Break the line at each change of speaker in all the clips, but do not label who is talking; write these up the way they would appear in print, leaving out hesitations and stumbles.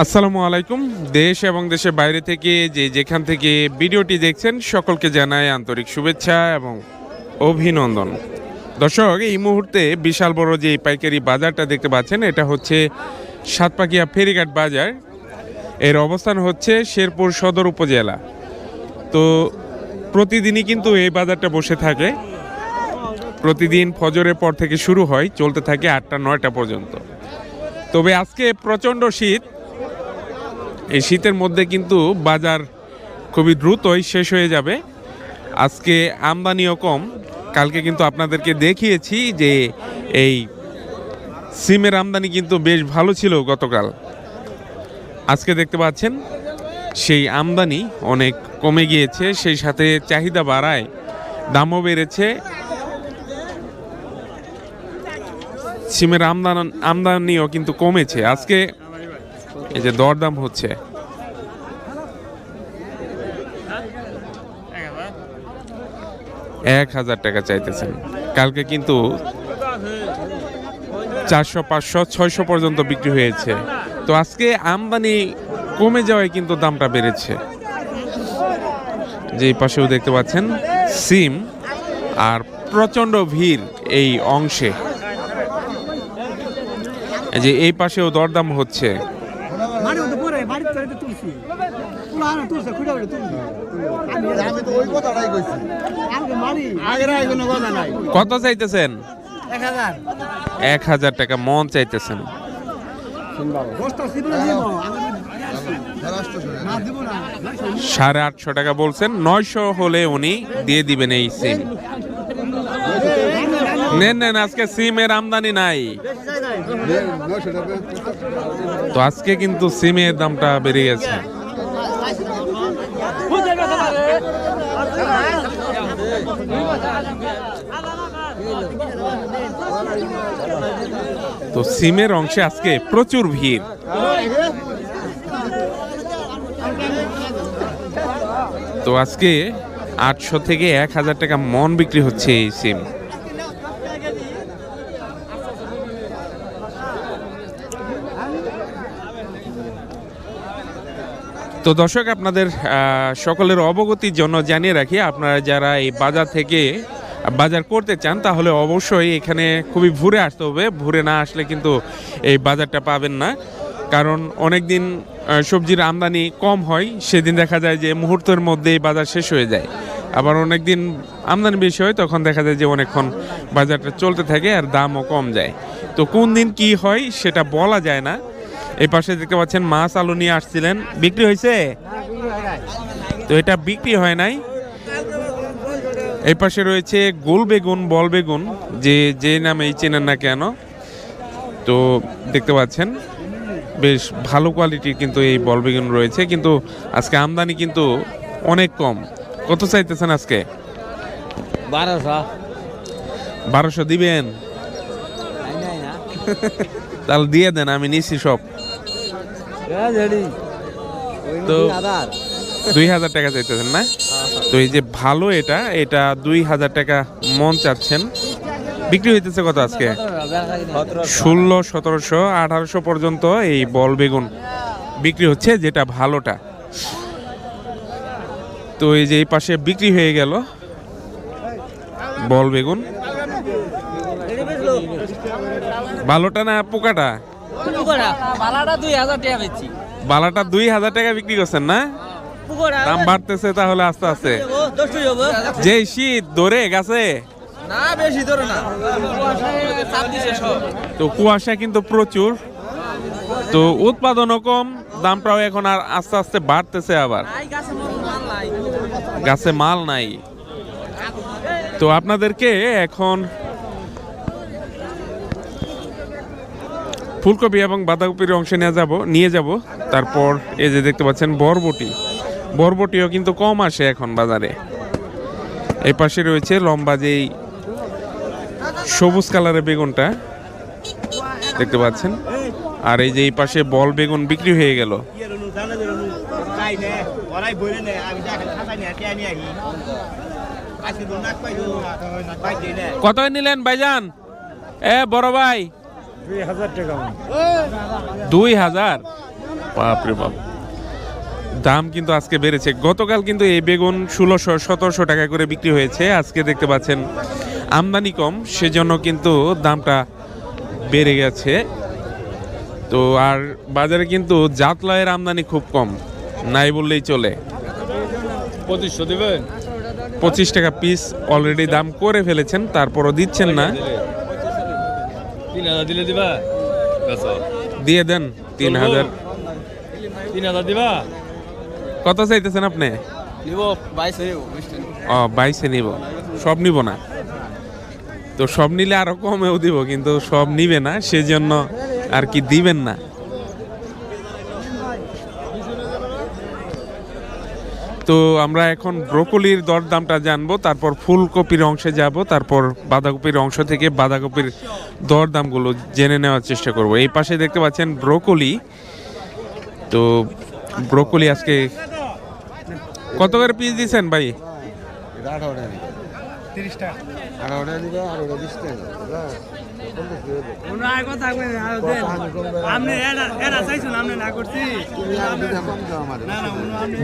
আসসালামু আলাইকুম। দেশ এবং দেশের বাইরে থেকে যেখান থেকে ভিডিওটি দেখছেন সকলকে জানাই আন্তরিক শুভেচ্ছা এবং অভিনন্দন। দর্শক, এই মুহূর্তে বিশাল বড় যে পাইকারি বাজারটা দেখতে পাচ্ছেন এটা হচ্ছে সাতপাকিয়া ফেরিঘাট বাজার। এর অবস্থান হচ্ছে শেরপুর সদর উপজেলা। তো প্রতিদিনই কিন্তু এই বাজারটা বসে থাকে। প্রতিদিন ফজরের পর থেকে শুরু হয়, চলতে থাকে 8টা-9টা পর্যন্ত। তবে আজকে প্রচণ্ড শীত। এই শীতের মধ্যে কিন্তু বাজার খুবই দ্রুতই শেষ হয়ে যাবে। আজকে আমদানিও কম। কালকে কিন্তু আপনাদেরকে দেখিয়েছি যে এই সিমের আমদানি কিন্তু বেশ ভালো ছিল গতকাল। আজকে দেখতে পাচ্ছেন সেই আমদানি অনেক কমে গিয়েছে, সেই সাথে চাহিদা বাড়ায় দামও বেড়েছে। সিমের আমদানিও কিন্তু কমেছে। আজকে এই যে দরদাম হচ্ছে, ৳১,০০০ চাইতেছেন। কালকে কিন্তু 400, 500, 600 পর্যন্ত বিক্রি হয়েছে। তো আজকে আমদানি কমে যাওয়ায় কিন্তু দামটা বেড়েছে। যে পাশেও দেখতে পাচ্ছেন সিম, আর প্রচন্ড ভিড় এই অংশে। যে এই পাশেও দরদাম হচ্ছে। কত চাইতেছেন? ১,০০০ টাকা মন চাইতেছেন। 850 টাকা বলছেন। 900 হলে উনি দিয়ে দিবেন এই সিম। নেন, আজকে সিমের আমদানি নাই। তো আজকে কিন্তু সিমের দামটা বেড়ে গেছে। তো সিমের অংশে আজকে প্রচুর ভিড়। তো আজকে 800 থেকে 1,000 টাকা মন বিক্রি হচ্ছে এই সিম। তো দর্শক, আপনাদের সকলের অবগতির জন্য জানিয়ে রাখি, আপনারা যারা এই বাজার থেকে বাজার করতে চান তাহলে অবশ্যই এখানে খুবই ভোরে আসতে হবে। ভোরে না আসলে কিন্তু এই বাজারটা পাবেন না। কারণ অনেক দিন সবজির আমদানি কম হয়, সেদিন দেখা যায় যে মুহূর্তের মধ্যে এই বাজার শেষ হয়ে যায়। আবার অনেক দিন আমদানি বেশি হয়, তখন দেখা যায় যে অনেকক্ষণ বাজারটা চলতে থাকে আর দামও কম যায়। তো কোন দিন কি হয় সেটা বলা যায় না। এই পাশে দেখতে পাচ্ছেন মাছ আলু নিয়ে আসছিলেন, বিক্রি হয়েছে? তো এটা বিক্রি হয় নাই। এই পাশে রয়েছে গোল বেগুন, বল বেগুন, যে নামেই চেনেন না কেন। তো দেখতে পাচ্ছেন বেশ ভালো কোয়ালিটির কিন্তু এই বল বেগুন রয়েছে, কিন্তু আজকে আমদানি কিন্তু অনেক কম। কত চাইতেছেন আজকে? 1200 দিবেন? তাহলে দিয়ে দেন, আমি নিচ্ছি সব। তো 2,000 টাকা চাইতেছেন না? তো এই যে ভালো, এটা 2,000 টাকা মন চাচ্ছেন। বিক্রি হইতেছে কত আজকে? 1600, 1700, 1800 পর্যন্ত এই বল বেগুন বিক্রি হচ্ছে, যেটা ভালোটা। তো এই যে এই পাশে বিক্রি হয়ে গেল বল বেগুন। ভালোটা না পোকাটা? বালাটা 2,000 টাকা বিক্রি করছেন না? দাম বাড়তেছে তাহলে আস্তে আস্তে। যে শীত ধরে গেছে না, বেশি ধরে না। তো কুয়াশা কিন্তু প্রচুর, তো উৎপাদনও কম, দামটাও এখন আর আস্তে আস্তে বাড়তেছে। আবার গাছে মাল নাই। তো আপনাদেরকে এখন ফুলকপি এবং বাঁধাকপির অংশে নিয়ে যাব। তারপর এই যে দেখতে পাচ্ছেন বরবটিও কিন্তু কম আসে এখন বাজারে। এই পাশে রয়েছে লম্বা যেই সবুজ কালারের বেগুনটা দেখতে পাচ্ছেন, আর এই যে এই পাশে বল বেগুন বিক্রি হয়ে গেল। কত নিলেন ভাইজান? বড় ভাই
2000 টাকা।
2000, বাপরে বাপ, দাম কিন্তু আজকে বেড়েছে। গতকাল কিন্তু এই বেগুন 1600-1700 টাকা করে বিক্রি হয়েছে। আজকে দেখতে পাচ্ছেন আমদানি কম, সেজন্য কিন্তু দামটা বেড়ে গেছে। তো আর বাজারে কিন্তু জাতলাইয়ের আমদানি খুব কম, নাই বললেই চলে।
2500 দিবেন?
25 টাকা পিস অলরেডি দাম করে ফেলেছেন, তারপরও দিচ্ছেন না।
3000 দিলে দিবা?
দিয়ে দেন 3000।
3000 দিবা?
কত চাইতেছেন আপনি?
নিব 22 নিব।
ও 22-এ নিব, সব নিব না। তো সব নিলে আরো কমেও দিব, কিন্তু সব নিবে না, সেজন্য আর কি দিবেন না। তো আমরা এখন ব্রোকলির দরদামটা জানবো, তারপর ফুলকপির অংশে যাব, তারপর বাঁধাকপির অংশ থেকে বাঁধাকপির দরদামগুলো জেনে নেওয়ার চেষ্টা করব। এই পাশে দেখতে পাচ্ছেন ব্রোকলি। তো ব্রোকলি আজকে কত করে পিস দিচ্ছেন ভাই?
30 টাকা।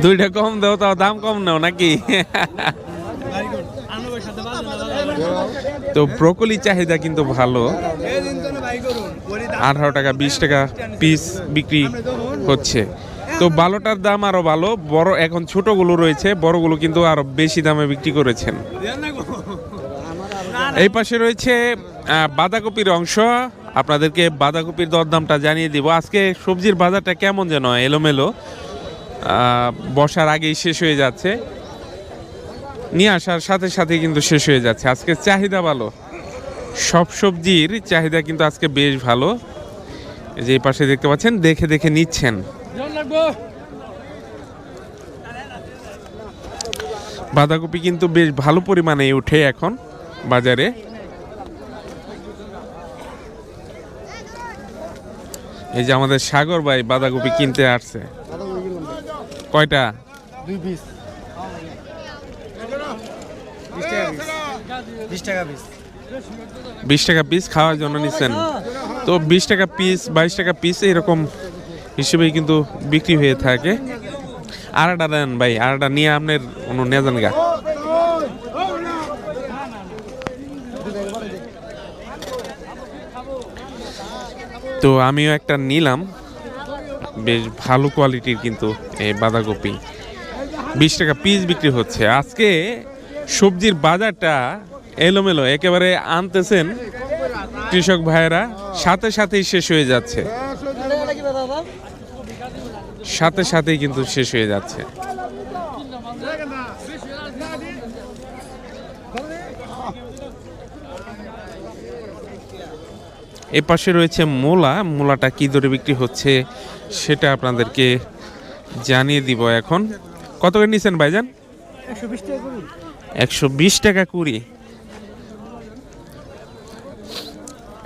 দুইটা কম দাও, তাও দাম কম নাও নাকি? তো ব্রোকলি চাহিদা কিন্তু ভালো, 18 টাকা 20 টাকা পিস বিক্রি হচ্ছে। তো ভালোটার দাম আরো ভালো, বড় এখন ছোটগুলো রয়েছে, বড়গুলো কিন্তু আরো বেশি দামে বিক্রি করেছেন। এই পাশে রয়েছে বাঁধাকপির অংশ। আপনাদেরকে বাঁধাকপির দরদামটা জানিয়ে দিব। আজকে সবজির বাজারটা কেমন যেন এলোমেলো, বর্ষার আগেই শেষ হয়ে যাচ্ছে, নিয়ে আসার সাথে সাথে কিন্তু শেষ হয়ে যাচ্ছে। আজকে চাহিদা ভালো, সব সবজির চাহিদা কিন্তু আজকে বেশ ভালো। যে এই পাশে দেখতে পাচ্ছেন, দেখে দেখে নিচ্ছেন। বাঁধাকপি কিন্তু বেশ ভালো পরিমাণে উঠে এখন বাজারে। এই যে আমাদের সাগর ভাই বাঁধাকপি কিনতে আসছে। কয়টা?
2 পিস। 20 টাকা পিস।
20 টাকা পিস খাওয়ার জন্য নিচ্ছেন। তো 20 টাকা পিস, 22 টাকা পিস এরকম হিসেবেই কিন্তু বিক্রি হয়ে থাকে। আরেকটা দেন ভাই, আরেকটা নিয়ে আপনার অন্য নিয়ে যান গা। তো আমিও একটা নিলাম, বেশ ভালো কোয়ালিটির কিন্তু এই বাঁধাকপি। 20 টাকা পিস বিক্রি হচ্ছে। আজকে সবজির বাজারটা এলোমেলো, একেবারে আনতেছেন কৃষক ভাইয়েরা, সাথে সাথেই শেষ হয়ে যাচ্ছে, সাথে সাথেই কিন্তু শেষ হয়ে যাচ্ছে। এ পাশে রয়েছে মূলা। মূলাটা কি দরে বিক্রি হচ্ছে সেটা আপনাদেরকে জানিয়ে দিব। এখন কত করে নিচ্ছেন ভাইজান? 120 টাকা কুড়ি।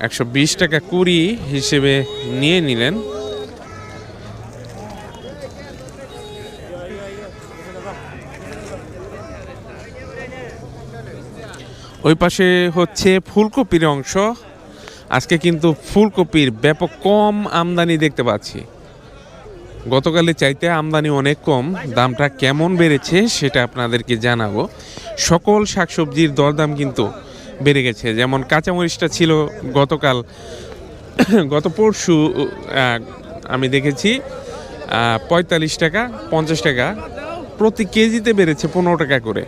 120 টাকা কুড়ি হিসেবে নিয়ে নিলেন। ওই পাশে হচ্ছে ফুলকপির অংশ। আজকে কিন্তু ফুলকপির ব্যাপক কম আমদানি দেখতে পাচ্ছি। গতকালের চাইতে আমদানি অনেক কম। দামটা কেমন বেড়েছে সেটা আপনাদেরকে জানাবো। সকল শাকসবজির দরদাম কিন্তু বেড়ে গেছে। যেমন কাঁচামরিচটা ছিল গতকাল, গত পরশু আমি দেখেছি 45 টাকা 50 টাকা প্রতি কেজিতে বেড়েছে, 15 টাকা করে।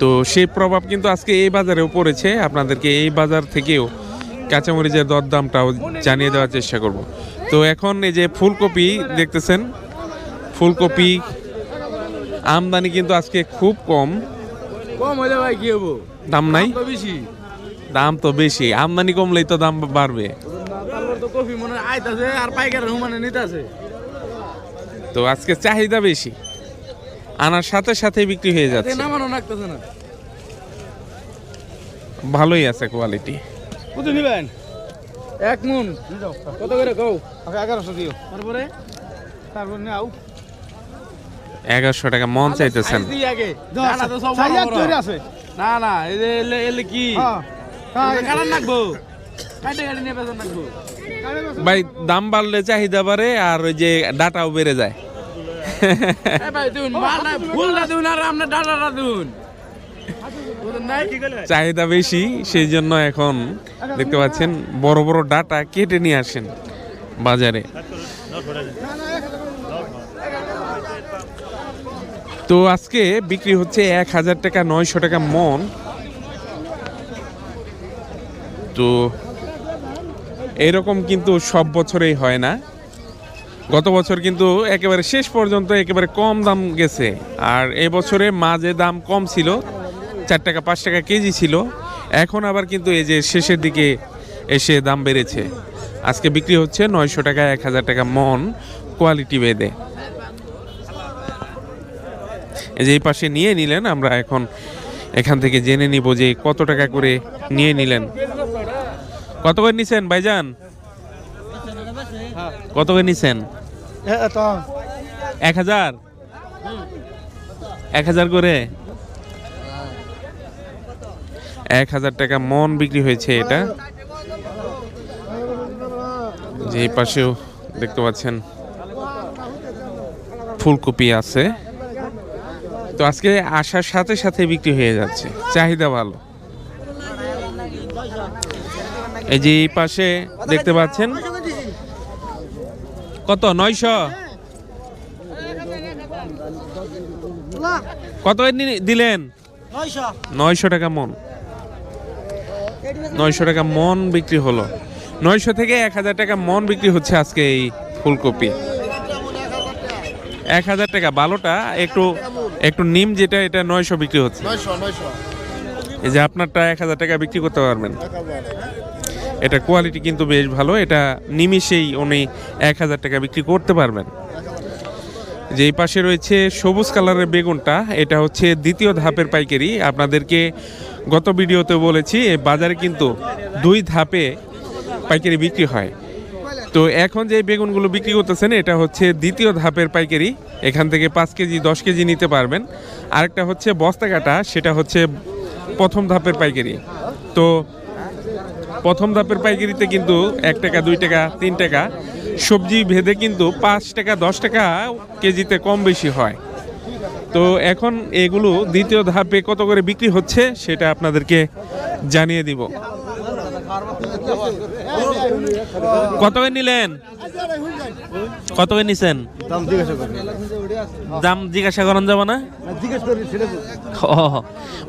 তো সেই প্রভাব কিন্তু আজকে এই বাজারেও পড়েছে। আপনাদেরকে এই বাজার থেকেও কাঁচামরিচের দরদামটাও জানিয়ে দেওয়ার চেষ্টা করব। তো এখন এই যে ফুলকপি দেখতেছেন, ফুলকপি আমদানি কিন্তু আজকে খুব কম।
কম হইলে ভাই কি হবো?
দাম নাই,
বেশি
দাম তো বেশি। আমদানি কমলেই তো দাম বাড়বে।
তারপর তো কফি মনে আইতাছে আর পাইকারের হুমানে নিতাছে।
তো আজকে চাহিদা বেশি, আনার সাথে সাথে বিক্রি হয়ে যাচ্ছে।
নামানো লাগতেছে না।
ভালোই আছে কোয়ালিটি।
কত নিবেন? 1 মন কত করে কও? 1100 দিও। তারপরে নাও
1100 টাকা মন চাইতেছেন।
আগে দানা তো সব বড় আছে। না না এলে কি কাটার নাকবো কাটে কাটে নিয়ে বেতন নাকবো
ভাই দাম বাড়লে চাহিদা বাড়ে আর ওই যে ডাটাও বেড়ে যায়।
ভাই দিন মালটা ফুলটা দিন আর আপনার ডাটাটা দিন
চাহিদা বেশি, সেই জন্য এখন দেখতে পাচ্ছেন বড় বড় ডাটা কেটে নিয়ে আসেন বাজারে। তো আজকে বিক্রি হচ্ছে 1000 টাকা 900 টাকা মন। তো এরকম কিন্তু সব বছরেই হয় না, গত বছর কিন্তু একেবারে শেষ পর্যন্ত একেবারে কম দাম গেছে, আর এবছরে মাঝে দাম কম ছিল, 4 টাকা 5 টাকা কেজি ছিল। এখন আবার কিন্তু এই যে শেষের দিকে এসে দাম বেড়েছে। আজকে বিক্রি হচ্ছে 900 টাকা 1000 টাকা মন কোয়ালিটি ভেদে। এই যে এই পাশে নিয়ে নিলেন, আমরা এখন এখান থেকে জেনে নিব যে কত টাকা করে নিয়ে নিলেন। কত করে নিছেন ভাইজান? কত করে নিছেন? 1000 1000 করে 1000 টাকা মন বিক্রি হয়েছে এটা। যে এই পাশেও দেখতে পাচ্ছেন ফুলকপি আছে। তো আজকে আসার সাথে সাথে বিক্রি হয়ে যাচ্ছে, চাহিদা ভালো। এই যে এই পাশে দেখতে পাচ্ছেন কত 900 কত দিলেন? 900 টাকা মন, 900 টাকা মন বিক্রি হলো। 900 থেকে 1000 টাকা মন বিক্রি হচ্ছে আজকে এই ফুলকপি। 1000 টাকা ভালোটা, একটু একটু নিম যেটা এটা 900 বিক্রি হচ্ছে। এই যে আপনারটা 1000 টাকা বিক্রি করতে পারবেন। এটা কোয়ালিটি কিন্তু বেশ ভালো, এটা নিমিষেই উনি 1000 টাকা বিক্রি করতে পারবেন। যে এই পাশে রয়েছে সবুজ কালারের বেগুনটা, এটা হচ্ছে দ্বিতীয় ধাপের পাইকারি। আপনাদেরকে গত ভিডিওতে বলেছি এই বাজারে কিন্তু 2 ধাপে পাইকারি বিক্রি হয়। তো এখন যে বেগুনগুলো বিক্রি করতেছেন এটা হচ্ছে দ্বিতীয় ধাপের পাইকারি, এখান থেকে 5 কেজি 10 কেজি নিতে পারবেন। আরেকটা হচ্ছে বস্তা কাটা, সেটা হচ্ছে প্রথম ধাপের পাইকারি। তো প্রথম ধাপের পাইকারিতে কিন্তু 1 টাকা 2 টাকা 3 টাকা সবজি ভেদে কিন্তু 5 টাকা 10 টাকা কেজিতে কম বেশি হয়। তো এখন এগুলো দ্বিতীয় ধাপে কত করে বিক্রি হচ্ছে সেটা আপনাদেরকে জানিয়ে দিব। কত করে নিলেন? কত করে নিছেন? দাম জিজ্ঞাসা করেন যাব না,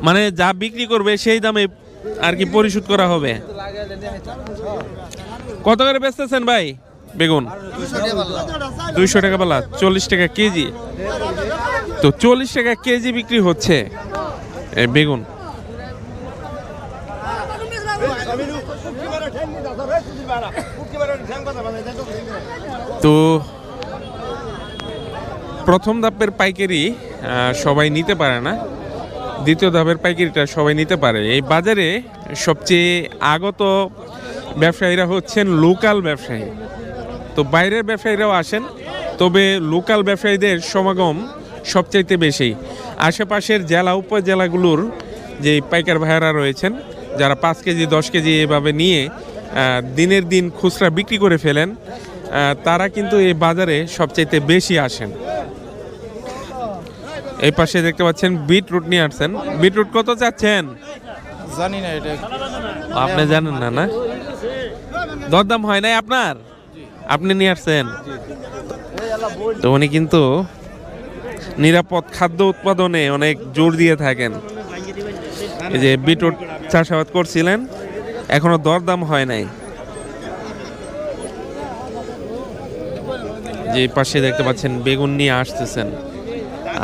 মানে যা বিক্রি করবে সেই দামে আর কি পরিশোধ করা হবে। কত করে বেচতেছেন ভাই বেগুন? 200 টাকা পাল্লা, 40 টাকা কেজি। তো 40 টাকা কেজি বিক্রি হচ্ছে বেগুন। তো প্রথম ধাপের পাইকারি সবাই নিতে পারে না, দ্বিতীয় ধাপের পাইকারিটা সবাই নিতে পারে। এই বাজারে সবচেয়ে আগত ব্যবসায়ীরা হচ্ছেন লোকাল ব্যবসায়ী। তো বাইরের ব্যবসায়ীরাও আসেন, তবে লোকাল ব্যবসায়ীদের সমাগম সবচাইতে বেশি। আশেপাশের জেলা উপজেলাগুলোর যে পাইকার ভাইয়েরা রয়েছেন, যারা 5 কেজি 10 কেজি এভাবে নিয়ে দিনের দিন খুচরা বিক্রি করে ফেলেন, তারা কিন্তু এই বাজারে সবচাইতে বেশি আসেন। এই পাশে দেখতে পাচ্ছেন বিটরুট নিয়ে আসছেন। বিটরুট কত চাচ্ছেন?
জানি না, এটা
আপনি জানেন না? না, দরদাম হয় নাই আপনার, আপনি নিয়ে আসছেন। তো উনি কিন্তু নিরাপদ খাদ্য উৎপাদনে অনেক জোর দিয়ে থাকেন। এই যে বিটরুট চাষাবাদ করছিলেন, এখনো দরদাম হয় নাই। যে পাশে দেখতে পাচ্ছেন বেগুন নিয়ে আসতেছেন।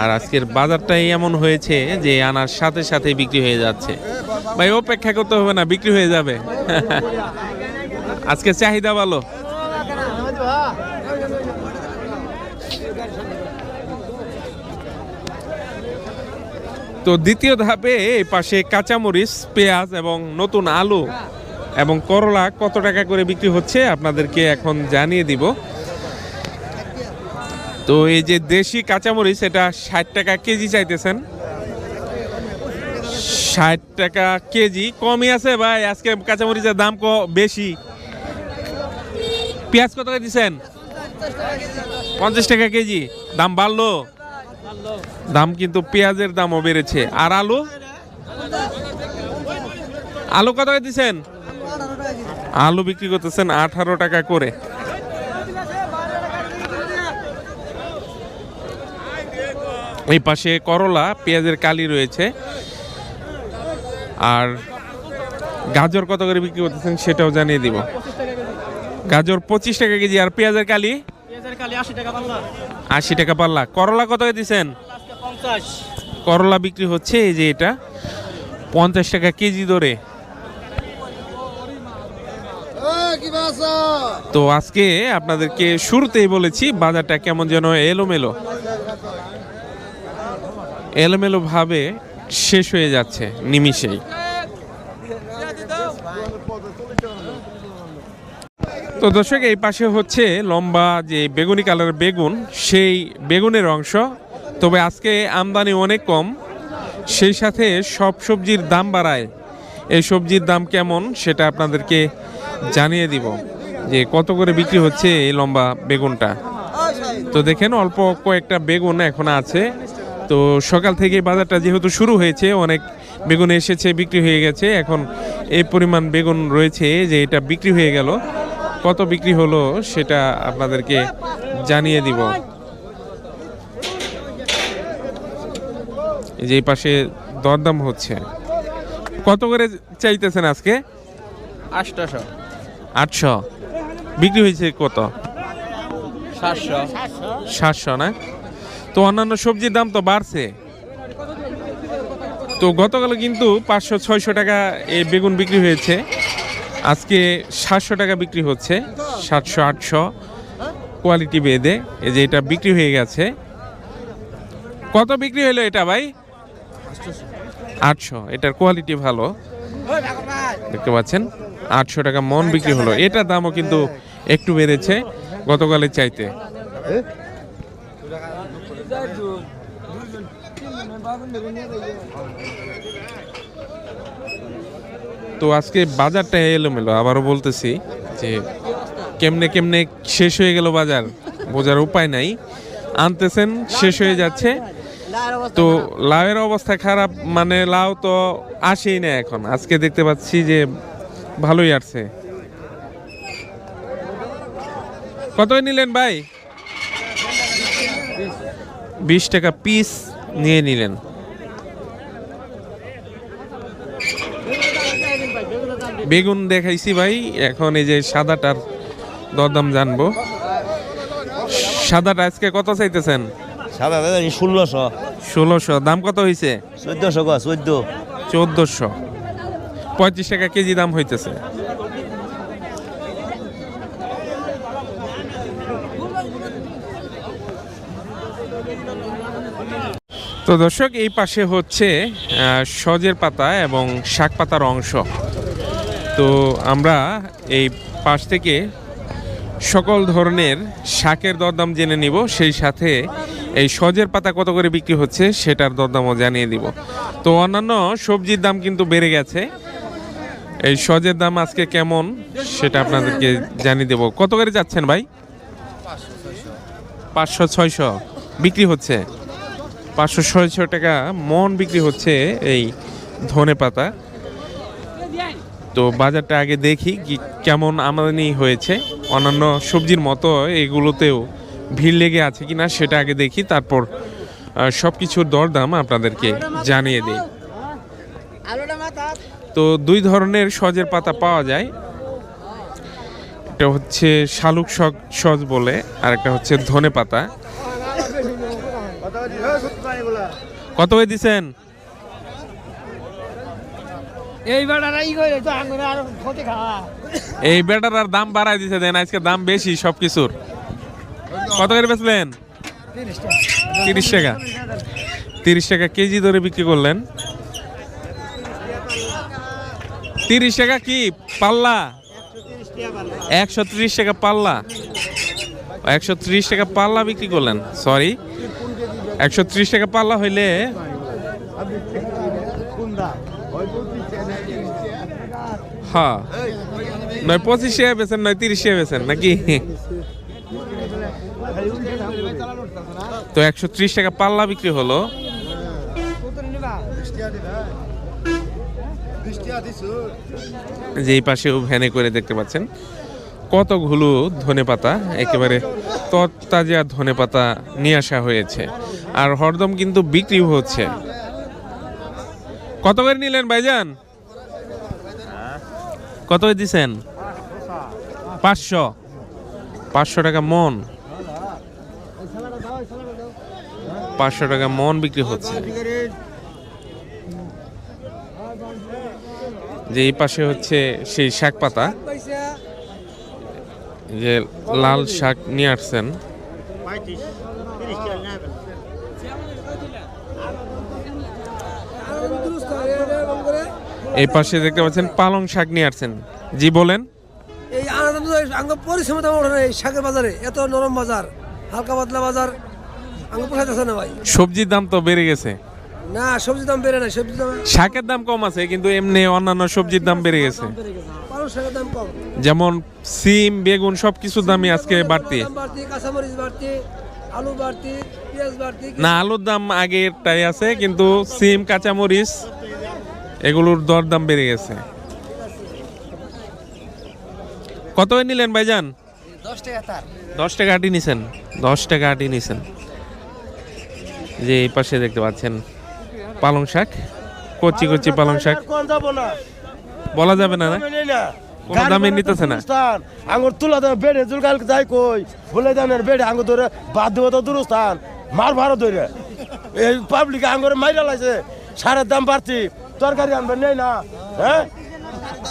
আর আজকের বাজারটাই এমন হয়েছে যে আনার সাথে সাথে বিক্রি হয়ে যাচ্ছে। ভাই অপেক্ষা করতে হবে না, বিক্রি হয়ে যাবে। আজকে চাহিদা ভালো। তো দ্বিতীয় ধাপে এই পাশে কাঁচামরিচ, পেঁয়াজ এবং নতুন আলু এবং করলা কত টাকা করে বিক্রি হচ্ছে আপনাদেরকে এখন জানিয়ে দিব। তো এই যে দেশি কাঁচামরিচ, এটা 60 টাকা কেজি চাইতেছেন। 60 টাকা কেজি, কমই আছে ভাই। আজকে কাঁচামরিচের দাম বেশি। পেঁয়াজ কত করে দিচ্ছেন? 50 টাকা কেজি। দাম বাড়লো? দাম কিন্তু পেঁয়াজের দামও বেড়েছে। আর আলু? আলু কত করে দিচ্ছেন? আলু বিক্রি করতেছেন 18 টাকা করে। এই পাশে করলা, পেঁয়াজের কালি রয়েছে। আর গাজর কত করে বিক্রি করতেছেন সেটাও জানিয়ে দিব। গাজর 25 টাকা কেজি। আর পেঁয়াজের কালি? 80 টাকা পাল্লা। করলা কত করে দিচ্ছেন? করলা বিক্রি হচ্ছে এই যে এটা 50 টাকা কেজি ধরে। তো আজকে আপনাদেরকে শুরুতেই বলেছি বাজারটা কেমন যেন এলোমেলো এলোমেলো ভাবে শেষ হয়ে যাচ্ছে নিমিষেই। তো দর্শক, এই পাশে হচ্ছে লম্বা যে বেগুনি কালারের বেগুন, সেই বেগুনের অংশ। তবে আজকে আমদানি অনেক কম, সেই সাথে সব সবজির দাম বাড়ায়। এই সবজির দাম কেমন সেটা আপনাদেরকে জানিয়ে দিব, যে কত করে বিক্রি হচ্ছে এই লম্বা বেগুনটা। তো দেখেন অল্প কয়েকটা বেগুন এখন আছে। তো সকাল থেকে বাজারটা যেহেতু শুরু হয়েছে, অনেক বেগুন এসেছে, বিক্রি হয়ে গেছে। এখন এই পরিমাণ বেগুন রয়েছে যে এটা বিক্রি হয়ে গেল। কত বিক্রি হলো সেটা আপনাদেরকে জানিয়ে দিব। এই যে এই পাশে দরদাম হচ্ছে। কত করে চাইতেছেন আজকে? 800। বিক্রি হয়েছে কত? 700 না? তো অন্যান্য সবজির দাম তো বাড়ছে। তো গতকাল কিন্তু 500-600 টাকা এই বেগুন বিক্রি হয়েছে, আজকে 700 টাকা বিক্রি হচ্ছে। 700-800 কোয়ালিটি বেঁধে এই যে এটা বিক্রি হয়ে গেছে। কত বিক্রি হলো এটা ভাই? 800। এটার কোয়ালিটি ভালো, দেখতে পাচ্ছেন। 800 টাকা মন বিক্রি হলো। এটার দামও কিন্তু একটু বেড়েছে গতকালের চাইতে। তো আজকে বাজারটা এলোমেলো, আবারও বলতেছি যে কেমনে কেমনে শেষ হয়ে গেল বাজার, বোঝার উপায় নাই। আনতেছেন, শেষ হয়ে যাচ্ছে। তো লাউয়ের অবস্থা খারাপ, মানে লাউ তো আসেই না এখন। আজকে দেখতে পাচ্ছি যে ভালোই আসছে। কত নিলেন ভাই? 20 টাকা পিস নিয়ে নিলেন। বেগুন দেখাইছি ভাই, এখন এই যে সাদাটার দরদাম জানবো। সাদাটা আজকে কত চাইতেছেন? 1600। দাম কত হয়েছে? 1400। 35 টাকা কেজি দাম হইতেছে। তো দর্শক, এই পাশে হচ্ছে সজের পাতা এবং শাক পাতার অংশ। তো আমরা এই পাশ থেকে সকল ধরনের শাকের দরদাম জেনে নিব, সেই সাথে এই সজের পাতা কত করে বিক্রি হচ্ছে সেটার দরদামও জানিয়ে দিব। তো অন্যান্য সবজির দাম কিন্তু বেড়ে গেছে। এই সজের দাম আজকে কেমন সেটা আপনাদেরকে জানিয়ে দেব। কত করে যাচ্ছেন ভাই? 500-600 বিক্রি হচ্ছে। 500-600 টাকা মন বিক্রি হচ্ছে এই ধনে পাতা। তো বাজারটা আগে দেখি কি কেমন আমদানি হয়েছে। অন্যান্য সবজির মতো এগুলোতেও ভিড় লেগে আছে কিনা সেটা আগে দেখি, তারপর সব কিছুর দরদাম আপনাদেরকে জানিয়ে দিই। তো দুই ধরনের সজের পাতা পাওয়া যায়, এটা হচ্ছে শালুক সজ বলে, আর একটা হচ্ছে ধনে পাতা। কত হয়ে দিছেন? এই বেটার আর দাম বাড়াই দিছে, দেন আজকে দাম বেশি সবকিছুর। কত করে বেচলেন? 30 টাকা। 30 টাকা কেজি ধরে বিক্রি করলেন। 30 টাকা কি পাল্লা? 130 টাকা পাল্লা। 130 টাকা পাল্লা বিক্রি করলেন। সরি, 130 টাকা পাল্লা হইলে হ্যাঁ, নয় 25 টাকা বেছেন, নয় 30 টাকা বেছেন নাকি? তো 130 টাকা পাল্লা বিক্রি হলো। যে এই পাশেও ভ্যানে করে দেখতে পাচ্ছেন কতগুলো ধনেপাতা, একেবারে তরতাজা ধনেপাতা নিয়ে আসা হয়েছে, আর হরদম কিন্তু বিক্রি হচ্ছে। কত করে নিলেন ভাইজান? কত করে দিছেন? 500 টাকা মন। 500 টাকা মন বিক্রি হচ্ছে। যে এই পাশে হচ্ছে সেই শাক পাতা, যে লাল শাক নিয়ে আসছেন। এই পাশে দেখতে পাচ্ছেন পালং শাক নিয়ে আসছেন। জি বলেন।
এই আঙ্গ পরিশ্রমতা এই শাকের বাজারে এত নরম বাজার, হালকা পাতলা বাজার, আঙ্গ পোষাইতেছে না ভাই।
সবজির দাম তো বেড়ে গেছে।
না, সবজির দাম বেড়ে না, সবজির দাম
শাকের দাম কম আছে, কিন্তু এমনি অন্যান্য সবজির দাম বেড়ে গেছে।
পালং শাকের দাম কম,
যেমন সিম, বেগুন সবকিছুর দামই আজকে বাড়তি।
কাঁচামরিচ বাড়তি, আলু বাড়তি, পেঁয়াজ বাড়তি।
না, আলুর দাম আগেরটাই আছে, কিন্তু সিম, কাঁচামরিচ এগুলোর দর দাম বেড়ে গেছে। কত নিলেন ভাইজান?
10 টাকা তার।
10 টাকা আটি নিছেন? 10 টাকা আটি নিছেন। যে এই পাশে দেখতে পাচ্ছেন পালং শাক, কচি কচি পালং শাক। বলা যাবে না, না কোন দামে নিতেছে না।
আঙ্গুর তুলা দাম বেড়ে জুলকাল যাই কই বলে দানের বেড়ে আঙ্গুর ধরে বাদ দেবো তো দূরস্থান মার ভাড়া ধরে এই পাবলিক আঙ্গুরে মাইরা লাইছে, সারের দাম বাড়তি, তরকারি আনবেন নেই না, হ্যাঁ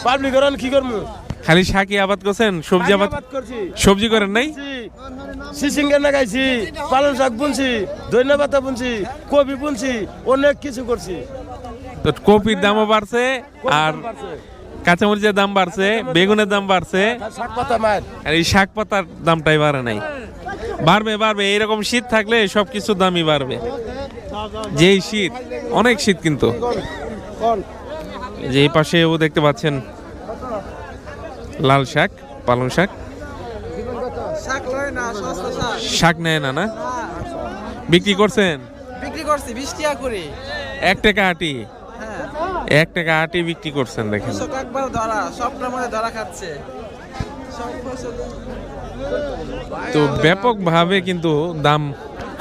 পাবলিক কি করবো?
খালি শাকই আবাদ করছেন, সবজি আবাদ
করছি,
সবজি করেন নাই?
সিসিঙ্গা লাগাইছি, পালং শাক বুনছি, ধনিয়া পাতা বুনছি, কপি বুনছি, অনেক কিছু করছি।
তো কপির দামও বাড়ছে, আর কাঁচামরিচের দাম বাড়ছে, বেগুনের দাম বাড়ছে,
শাক পাতা মায়ের,
আর এই শাক পাতার দামটাই বাড়ে নাই। বাড়বে বাড়বে, এইরকম শীত থাকলে সবকিছুর দামই বাড়বে। যেই শীত, অনেক শীত কিন্তু। যে এই পাশেও দেখতে পাচ্ছেন লাল শাক, পালং শাক। শাক নেয় না, না বিক্রি করছেন?
বিক্রি করছি 20 টাকা করে।
1 টাকা আটি, 1 টাকা আটি বিক্রি করছেন। দেখেন
একবার ধরা, সবটার মধ্যে ধরা খাচ্ছে।
তো ব্যাপকভাবে কিন্তু দাম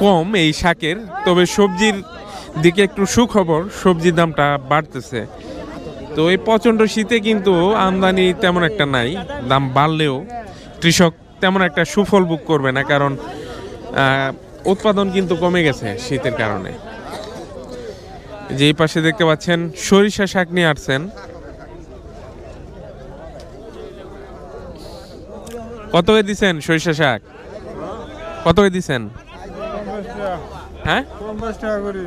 কম এই শাকের। তবে সবজির দিকে একটু সুখবর, সবজির দামটা বাড়তেছে। তো এই প্রচণ্ড শীতে কিন্তু আমদানি তেমন একটা নাই, দাম বাড়লেও কৃষক তেমন একটা সুফল ভোগ করবে না, কারণ উৎপাদন কিন্তু কমে গেছে শীতের কারণে। যেই পাশে দেখতে পাচ্ছেন সরিষা শাক নিয়ে আসছেন। কত করে দিচ্ছেন সরিষা শাক? কত করে দিচ্ছেন? হ্যাঁ,
50 টাকা করে।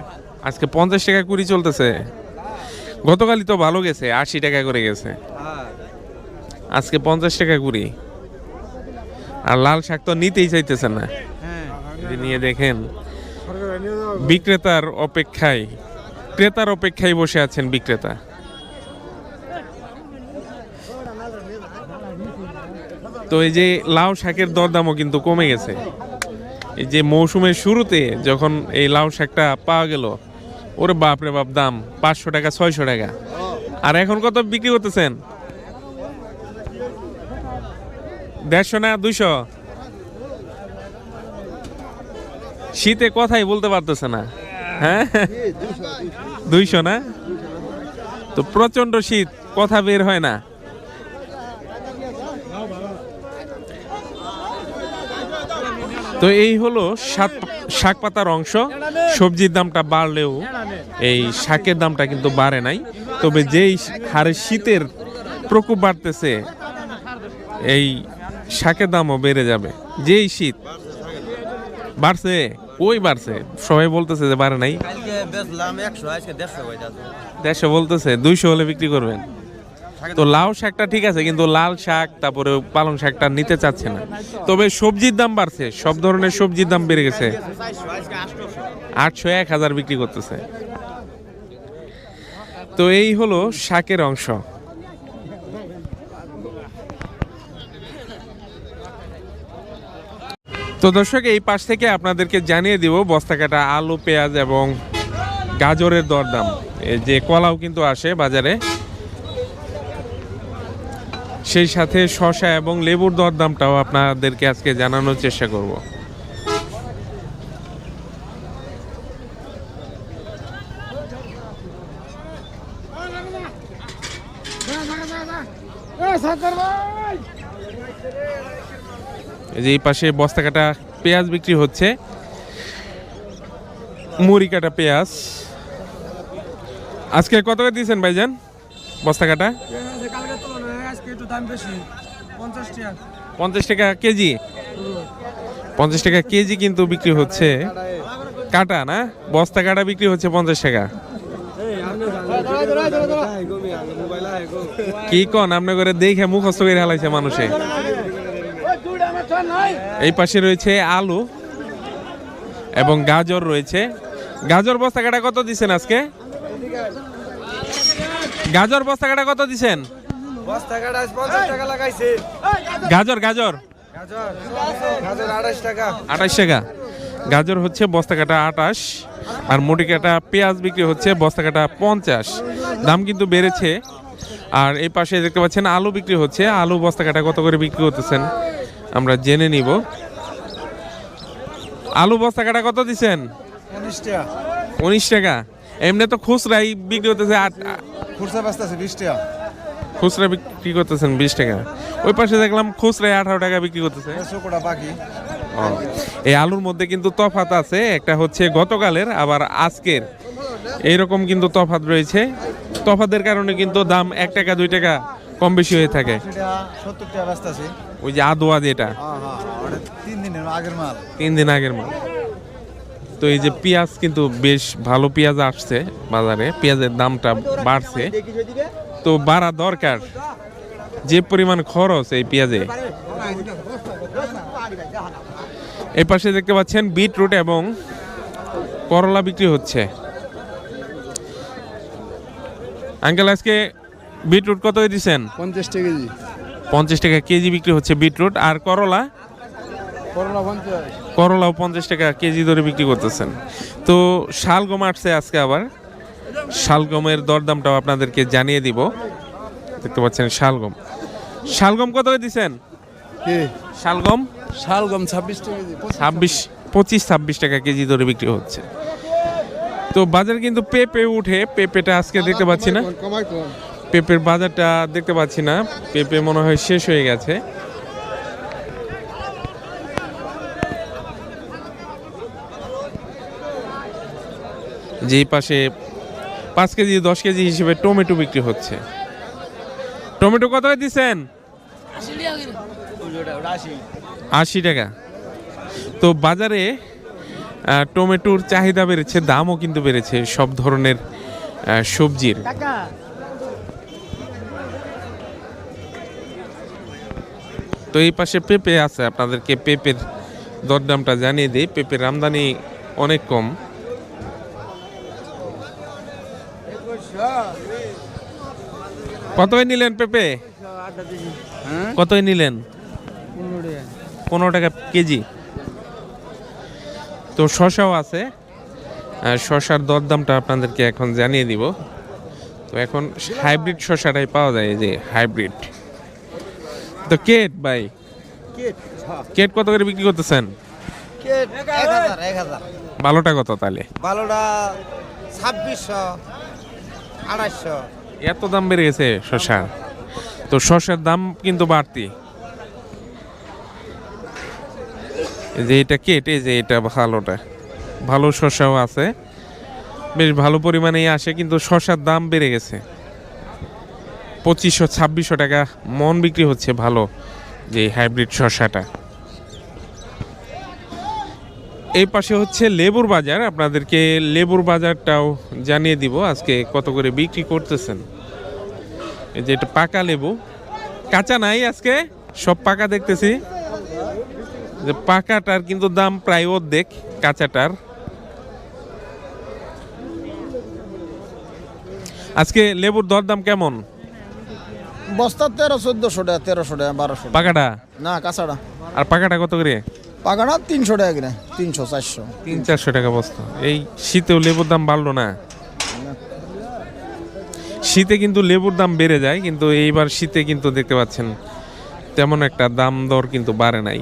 আজকে 50 টাকা কুড়ি চলতেছে। গতকালই তো ভালো গেছে, 80 টাকা করে গেছে। আজকে 50 টাকা কুড়ি। আর লাল শাক তো নিতেই চাইতেছেন না। যদি নিয়ে দেখেন, বিক্রেতার অপেক্ষায়, ক্রেতার অপেক্ষায় বসে আছেন বিক্রেতা। তো এই যে লাউ শাকের দরদামও কিন্তু কমে গেছে। এই যে মৌসুমের শুরুতে যখন এই লাউ শাকটা পাওয়া গেল, ওরে বাপ রে বাপ, দাম 500 টাকা, 600 টাকা। আর এখন কত বিক্রি করতেছেন? 150 না 200? শীতে কথাই বলতে পারতেছে না, হ্যাঁ 200 না? তো প্রচন্ড শীত, কথা বের হয় না। তো এই হলো শাক পাতার অংশ। সবজির দামটা বাড়লেও এই শাকের দামটা কিন্তু বাড়ে নাই। তবে যেই হারে শীতের প্রকোপ বাড়তেছে, এই শাকের দামও বেড়ে যাবে। যেই শীত বাড়ছে, ওই বাড়ছে, সবাই বলতেছে যে বাড়ে নাই। 150 বলতেছে, 200 হলে বিক্রি করবেন। তো লাউ শাকটা ঠিক আছে, কিন্তু লাল শাক তারপরে পালং শাকটা নিতে চাচ্ছে না। তবে সবজির দাম বাড়ছে, সব ধরনের সবজির দাম বেড়ে গেছে। 800, 1000 বিক্রি করতেছে। তো এই হলো শাকের অংশ। তো দর্শক এই পাশ থেকে আপনাদেরকে জানিয়ে দিব বস্তা কাটা আলু, পেঁয়াজ এবং গাজরের দরদাম। এই যে কলাও কিন্তু আসে বাজারে, সেই সাথে শসা এবং লেবুর দরদামটাও আপনাদেরকে আজকে জানানোর চেষ্টা করব। এই যে এই পাশে বস্তা কাটা পেঁয়াজ বিক্রি হচ্ছে, মুড়ি কাটা পেঁয়াজ। আজকে কত করে দিয়েছেন ভাইজান বস্তা কাটা?
কালকের তুলনায় আজকে একটু দাম বেশি, 50 টাকা।
50 টাকা কেজি, 50 টাকা কেজি কিন্তু বিক্রি হচ্ছে কাটা, না বস্তা কাটা বিক্রি হচ্ছে 50 টাকা। কি কন আপনি করে দেখে মুখস্থ করে হালাইছে মানুষে। এই পাশে রয়েছে আলু এবং গাজর রয়েছে। গাজর বস্তা কাটা কত দিচ্ছেন আজকে? গাজর বস্তা কাটা কত দিচ্ছেন?
বস্তা কাটা 50 টাকা লাগাইছে।
গাজর গাজর
গাজর 28 টাকা।
28 টাকা গাজর হচ্ছে বস্তা কাটা 28, আর মুড়ি কাটা পেঁয়াজ বিক্রি হচ্ছে বস্তা কাটা 50। দাম কিন্তু বেড়েছে। আর এই পাশে দেখতে পাচ্ছেন আলু বিক্রি হচ্ছে। আলু বস্তা কাটা কত করে বিক্রি করতেছেন আমরা জেনে নিব। আলু বস্তা কাটা কত দিচ্ছেন?
19 টাকা।
19 টাকা। এমনি তো খুচরাই বিক্রি করতেছে
খুচরা বাস্তাছে 20 টাকা।
খুচরা বিক্রি করতেছেন 20 টাকা। ওই পাশে দেখলাম খুচরাই 18 টাকা বিক্রি করতেছে।
চোকড়া বাকি।
এই আলুর মধ্যে কিন্তু তফাৎ আছে, একটা হচ্ছে গতকালের আবার আজকের, এইরকম কিন্তু তফাৎ রয়েছে। তফাতের কারণে কিন্তু দাম 1 টাকা 2 টাকা কম বেশি হয়ে থাকে।
সেটা 70 টাকা বাস্তাছে।
ওই যে আদোয়া যেটা
ওটা 3 দিনের আগের মাল।
3 দিন আগের মাল। তো এই যে পেঁয়াজ কিন্তু বেশ ভালো পেঁয়াজ আসছে বাজারে, পেঁয়াজের দামটা বাড়ছে। তো বাড়া দরকার, যে পরিমাণ খরচ এই পেঁয়াজে। এই পাশে দেখতে পাচ্ছেন বিটরুট এবং করলা বিক্রি হচ্ছে। আঙ্কেল আজকে বিটরুট কত দিচ্ছেন?
50 টাকা কেজি।
50 টাকা কেজি বিক্রি হচ্ছে বিটরুট। আর করলা?
করলা 50।
করলাও 50 টাকা কেজি ধরে বিক্রি করতেছেন। তো শালগম আসছে আজকে আবার, শালগমের দরদামটাও আপনাদেরকে জানিয়ে দিব। দেখতে পাচ্ছেন শালগম। শালগম কত করে দিচ্ছেন?
কি?
শালগম
শালগম 26 টাকা কেজি।
25-26 টাকা কেজি ধরে বিক্রি হচ্ছে। তো বাজার কিন্তু পেঁপে উঠে, পেঁপেটা আজকে দেখতে পাচ্ছি না,
কমাই কম।
পেঁপের বাজারটা দেখতে পাচ্ছি না, পেঁপে মনে হয় শেষ হয়ে গেছে। যেই পাশে 5 কেজি 10 কেজি হিসেবে টমেটো বিক্রি হচ্ছে। টমেটো কত করে দিচ্ছেন? 80 টাকা। তো বাজারে টমেটোর চাহিদা বেড়েছে, দামও কিন্তু বেড়েছে সব ধরনের সবজির। তো এই পাশে পেঁপে আছে, আপনাদেরকে পেঁপের দরদামটা জানিয়ে দিই। পেঁপের আমদানি অনেক কম। কতই নিলেন পেঁপে? কতই নিলেন? 15 টাকা কেজি। তো শসাও আছে, শসার দরদামটা আপনাদেরকে এখন জানিয়ে দিব। তো এখন হাইব্রিড শসাটাই পাওয়া যায়, এই যে হাইব্রিড। তো কেট ভাই, কেট কত করে বিক্রি করতেছেন?
কেট 1000।
ভালোটা কত তাহলে?
ভালোটা 2600 2800।
এত দাম বেড়ে গেছে শসার। তো শসার দাম কিন্তু বাড়তি। এই যে এটা কেটে, যে এটা ভালোটা, ভালো শসাও আছে, বেশ ভালো পরিমাণেই আসে, কিন্তু শসার দাম বেড়ে গেছে। 2500-2600 টাকা মন বিক্রি হচ্ছে ভালো যে হাইব্রিড শসাটা। এই পাশে হচ্ছে লেবুর বাজার, আপনাদেরকে লেবুর বাজারটাও জানিয়ে দিব আজকে কত করে বিক্রি করতেছেন। এই যে এটা পাকা লেবু, কাঁচা নাই আজকে, সব পাকা দেখতেছি। যে পাকাটার কিন্তু দাম প্রায় অর্ধেক কাঁচাটার। আজকে লেবুর দরদাম কেমন?
বস্তা 1300-1400 টাকা, 1300 টাকা, 1200 টাকা।
পাকাটা
না কাঁচাটা
আর পাকাটা কত করে?
পাকানা 300 টাকা কিনা, 300 400।
300-400 টাকা বস্তা। এই শীতেও লেবুর দাম বাড়লো না? শীতে কিন্তু লেবুর দাম বেড়ে যায়, কিন্তু এইবার শীতে কিন্তু দেখতে পাচ্ছেন তেমন একটা দাম দর কিন্তু বাড়ে নাই।